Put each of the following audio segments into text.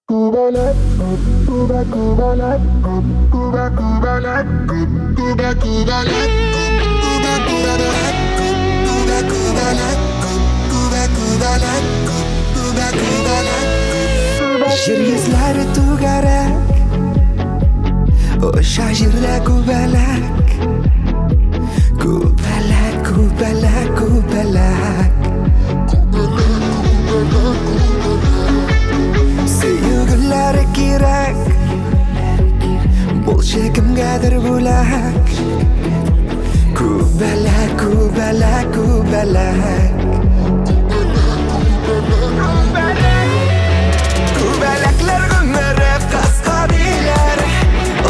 Kubalat, Kuba Kubalat, Kuba Kubalat, Kuba Kubalat, Kuba Kubalat, Kuba Kubalat, Kuba Kubalat, Kuba Kubalat. Жер езләре түгәрәк, Оша җирдә күбәләк, күбәләк, күбәләк, күбәләк. Сөйгеләре кирәк, Булчы кемгәдер бүләк, Күбәләк, күбәләк, күбәләк. Күбәләкләр гомере кыска диләр,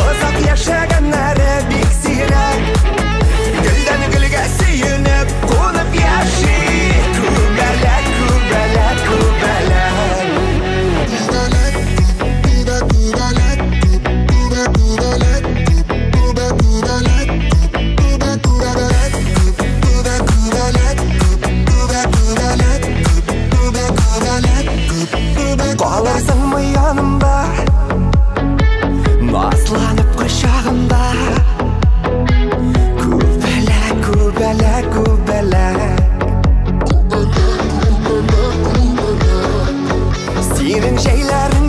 Озак яшәгәннәре бик сирәк. Гөлдән гөлгә сөенеп, кунып яши. Күбәләк, күбәләк, күбәләк. Калырсыңмы янымда, Назланып кочагымда. Күбәләк, күбәләк, күбәләк. Синең җәйләрең